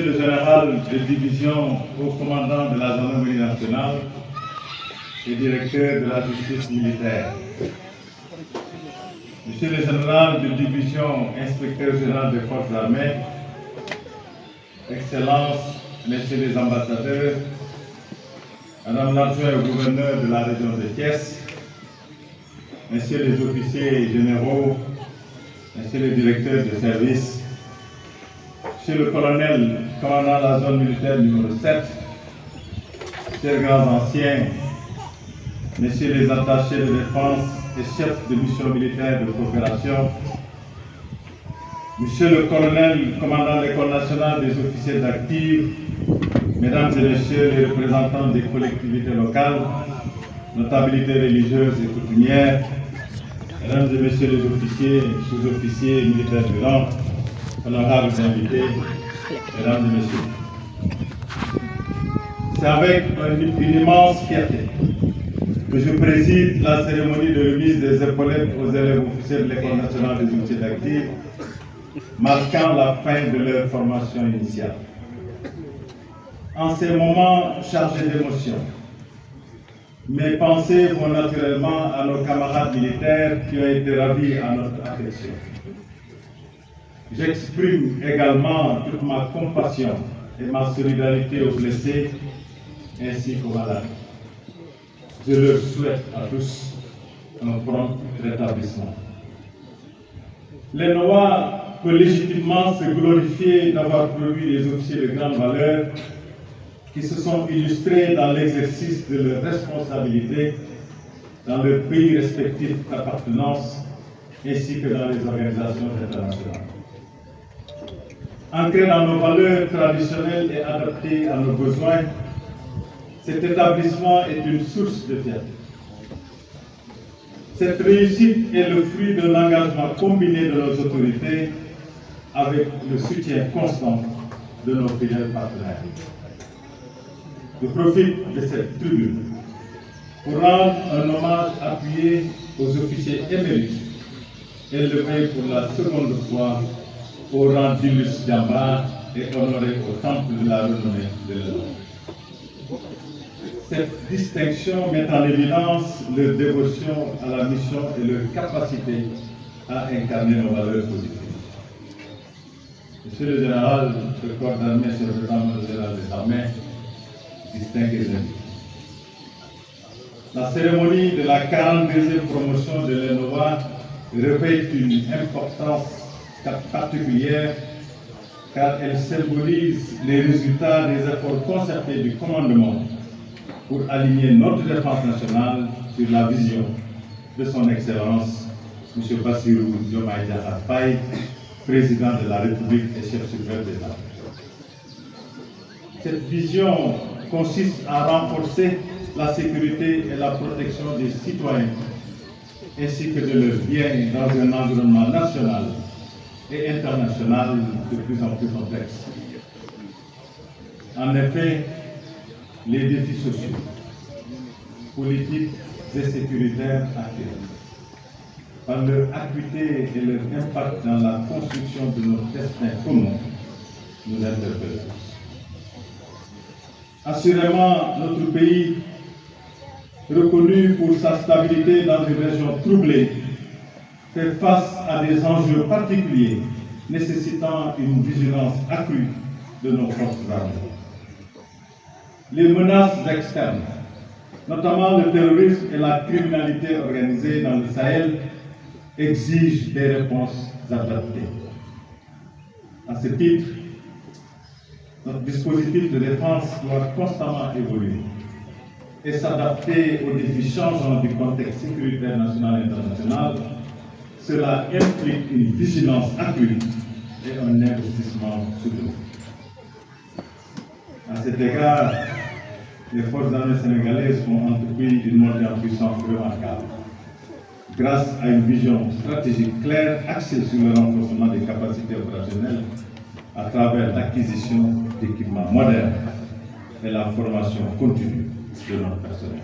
le général de division au commandant de la gendarmerie nationale et directeur de la justice militaire, Monsieur le général de division, inspecteur général des forces armées, Excellences, Messieurs les ambassadeurs, Madame l'adjoint au gouverneur de la région de Thiès, Messieurs les officiers généraux, Messieurs les directeurs de service, Monsieur le colonel, commandant de la zone militaire numéro 7, chers grands anciens, Messieurs les attachés de défense et chefs de mission militaire de coopération, Monsieur le colonel, commandant de l'École nationale des officiers d'actifs, Mesdames et Messieurs les représentants des collectivités locales, notabilités religieuses et coutumières, Mesdames et Messieurs les officiers, sous-officiers, militaires du rang, honorables invités, Mesdames et Messieurs. C'est avec une immense fierté que je préside la cérémonie de remise des épaulettes aux élèves officiers de l'École nationale des officiers d'actifs, marquant la fin de leur formation initiale. En ces moments chargés d'émotions, mes pensées vont naturellement à nos camarades militaires qui ont été ravis à notre affection. J'exprime également toute ma compassion et ma solidarité aux blessés ainsi qu'aux malades. Je leur souhaite à tous un prompt rétablissement. Les NOA peut légitimement se glorifier d'avoir produit des officiers de grande valeur qui se sont illustrés dans l'exercice de leurs responsabilités dans leurs pays respectifs d'appartenance ainsi que dans les organisations internationales. Ancré dans nos valeurs traditionnelles et adapté à nos besoins, cet établissement est une source de fierté. Cette réussite est le fruit d'un engagement combiné de nos autorités avec le soutien constant de nos fidèles partenaires. Je profite de cette tribune pour rendre un hommage appuyé aux officiers émérites élevés pour la seconde fois au rang d'illustre Jambar et honorés au temple de la renommée de l'Europe. Cette distinction met en évidence leur dévotion à la mission et leur capacité à incarner nos valeurs positives. Monsieur le général, le corps d'armée, sur le président général des armées, distingués invités. La cérémonie de la 42e promotion de l'ENOA revêt une importance particulière car elle symbolise les résultats des efforts concertés du commandement pour aligner notre défense nationale sur la vision de son Excellence, M. Bassirou Diomaye Diakhar Faye, président de la République et chef suprême d'État. Cette vision consiste à renforcer la sécurité et la protection des citoyens, ainsi que de leurs biens dans un environnement national et international de plus en plus complexe. En effet, les défis sociaux, politiques et sécuritaires actuels, par leur acuité et leur impact dans la construction de notre destin commun, nous interpellent. Assurément, notre pays, reconnu pour sa stabilité dans une région troublée, fait face à des enjeux particuliers nécessitant une vigilance accrue de nos forces armées. Les menaces externes, notamment le terrorisme et la criminalité organisée dans le Sahel, exigent des réponses adaptées. À ce titre, notre dispositif de défense doit constamment évoluer et s'adapter aux défis changeants du contexte sécuritaire national et international. Cela implique une vigilance accrue et un investissement soutenu. À cet égard, les forces armées sénégalaises ont entrepris une montée en puissance remarquable, grâce à une vision stratégique claire axée sur le renforcement des capacités opérationnelles à travers l'acquisition d'équipements modernes et la formation continue de notre personnel.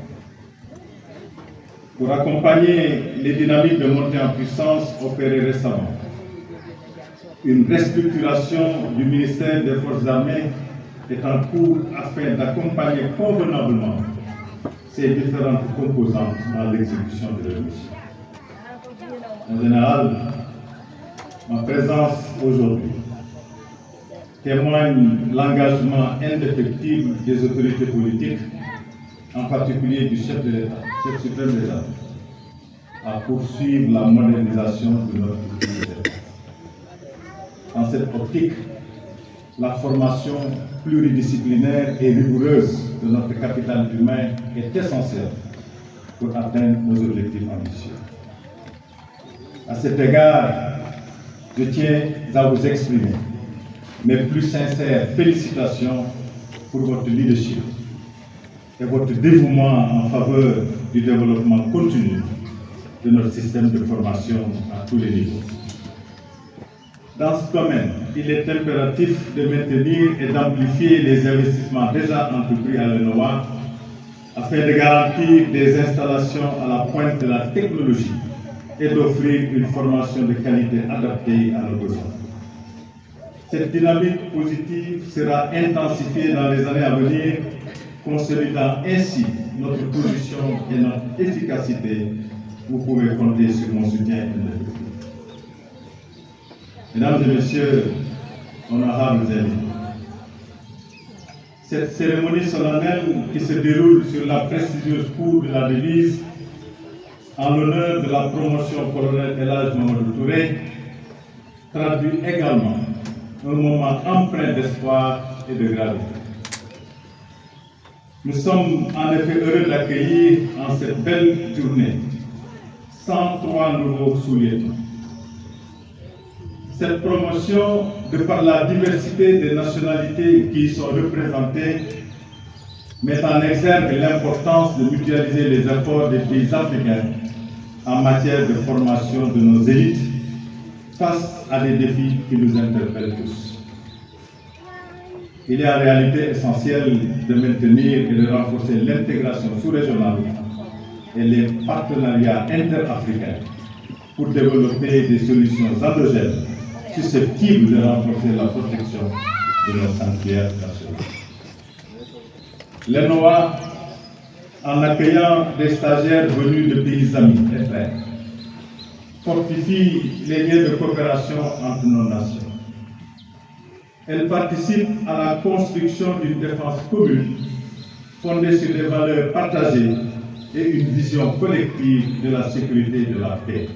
Pour accompagner les dynamiques de montée en puissance opérées récemment, une restructuration du ministère des Forces armées est en cours afin d'accompagner convenablement ces différentes composantes dans l'exécution de leur mission. En général, ma présence aujourd'hui témoigne l'engagement indéfectible des autorités politiques, en particulier du chef de l'État, chef suprême de l'État, à poursuivre la modernisation de notre pays. Dans cette optique, la formation pluridisciplinaire et rigoureuse de notre capital humain est essentielle pour atteindre nos objectifs ambitieux. À cet égard, je tiens à vous exprimer mes plus sincères félicitations pour votre leadership et votre dévouement en faveur du développement continu de notre système de formation à tous les niveaux. Dans ce domaine, il est impératif de maintenir et d'amplifier les investissements déjà entrepris à l'ENOA afin de garantir des installations à la pointe de la technologie et d'offrir une formation de qualité adaptée à nos besoins. Cette dynamique positive sera intensifiée dans les années à venir, consolidant ainsi notre position et notre efficacité. Vous pouvez compter sur mon soutien indéfectible. Mesdames et messieurs, honorables invités, cette cérémonie solennelle qui se déroule sur la prestigieuse cour de la devise en l'honneur de la promotion colonel El Hadj Mamadou Touré traduit également un moment empreint d'espoir et de gravité. Nous sommes en effet heureux d'accueillir en cette belle journée 103 nouveaux sous-lieutenants. Cette promotion, de par la diversité des nationalités qui y sont représentées, met en exergue l'importance de mutualiser les efforts des pays africains en matière de formation de nos élites face à des défis qui nous interpellent tous. Il est en réalité essentiel de maintenir et de renforcer l'intégration sous-régionale et les partenariats interafricains pour développer des solutions endogènes susceptibles de renforcer la protection de nos sanctuaires nationaux. L'ENOA, en accueillant des stagiaires venus de pays amis et frères, fortifie les liens de coopération entre nos nations. Elle participe à la construction d'une défense commune fondée sur des valeurs partagées et une vision collective de la sécurité et de la paix.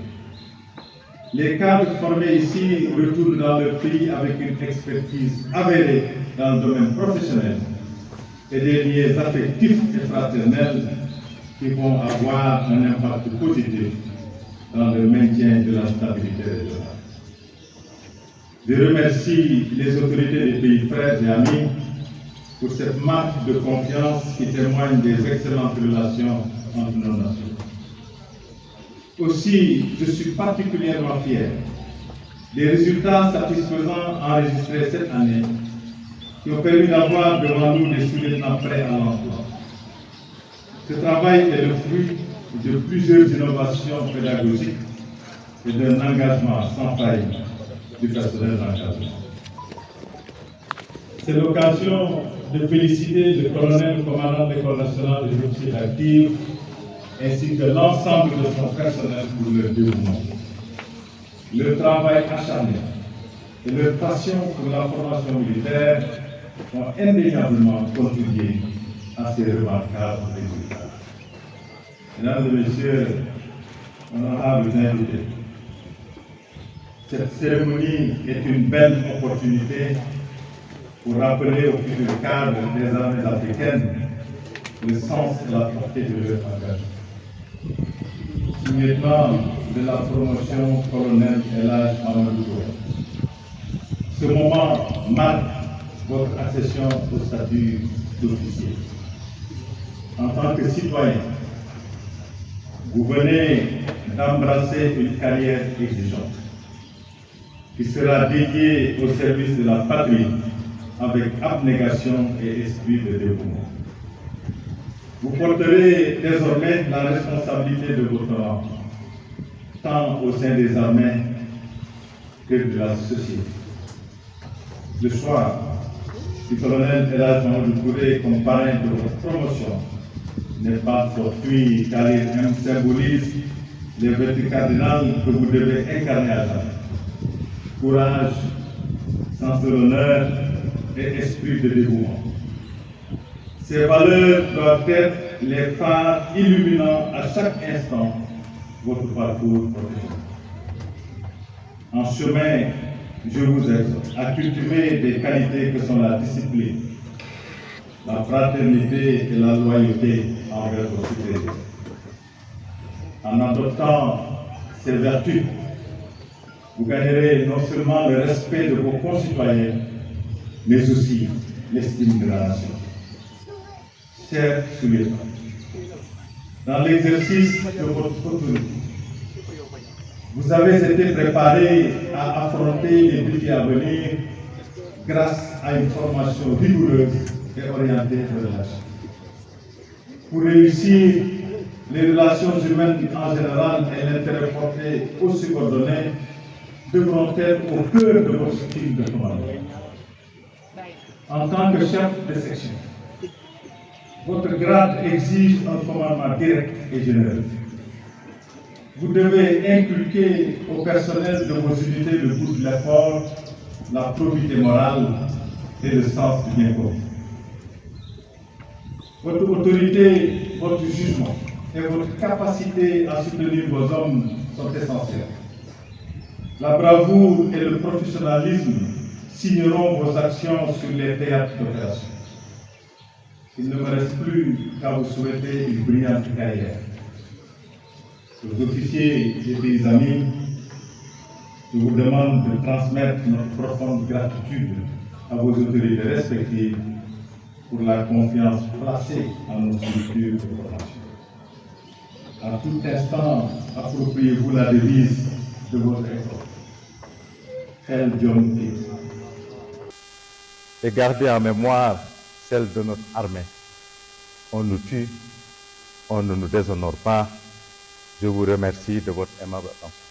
Les cadres formés ici retournent dans leur pays avec une expertise avérée dans le domaine professionnel et des liens affectifs et fraternels qui vont avoir un impact positif dans le maintien de la stabilité régionale. Je remercie les autorités des pays frères et amis pour cette marque de confiance qui témoigne des excellentes relations entre nos nations. Aussi, je suis particulièrement fier des résultats satisfaisants enregistrés cette année qui ont permis d'avoir devant nous des sous-lieutenants prêts à l'emploi. Ce travail est le fruit de plusieurs innovations pédagogiques et d'un engagement sans faille du personnel d'encadrement. C'est l'occasion de féliciter le colonel commandant de l'École nationale des officiers d'actifs ainsi que l'ensemble de son personnel pour leur dévouement. Leur travail acharné et leur passion pour la formation militaire ont indéniablement contribué à ces remarquables résultats. Mesdames et messieurs, honorables invités, cette cérémonie est une belle opportunité pour rappeler aux futurs cadres des armées africaines le sens et la portée de leur engagement. Sous-lieutenant de la promotion colonel El Hadj Mamadou Touré, ce moment marque votre accession au statut d'officier. En tant que citoyen, vous venez d'embrasser une carrière exigeante qui sera dédiée au service de la patrie avec abnégation et esprit de dévouement. Vous porterez désormais la responsabilité de votre rang, tant au sein des armées que de la société. Le choix du colonel Elhadji Mamadou Touré comme parrain de votre promotion n'est pas fortuit car il symbolise les vertus cardinales que vous devez incarner à jamais. Courage, sens de l'honneur et esprit de dévouement. Ces valeurs doivent être les phares illuminant à chaque instant votre parcours professionnel. En chemin, je vous exhorte à cultiver des qualités que sont la discipline, la fraternité et la loyauté envers vos supérieurs. En adoptant ces vertus, vous gagnerez non seulement le respect de vos concitoyens, mais aussi l'estime de la nation. Chers sous-lieutenants, dans l'exercice de votre autorité, vous avez été préparés à affronter les défis à venir grâce à une formation rigoureuse et orientée vers l'action. Pour réussir, les relations humaines en général et l'intérêt porté aux subordonnés devront être au cœur de votre style de commandement. En tant que chef de section, votre grade exige un commandement direct et généreux. Vous devez inculquer au personnel de vos unités le goût de l'effort, la probité morale et le sens du bien commun. Votre autorité, votre jugement et votre capacité à soutenir vos hommes sont essentiels. La bravoure et le professionnalisme signeront vos actions sur les théâtres d'opération. Il ne me reste plus qu'à vous souhaiter une brillante carrière. Aux officiers et des amis, je vous demande de transmettre notre profonde gratitude à vos autorités respectives pour la confiance placée en nos structures de formation. À tout instant, appropriez-vous la devise de votre école. Xel Jom Fit. Et gardez en mémoire celle de notre armée. On nous tue, on ne nous déshonore pas. Je vous remercie de votre aimable attention.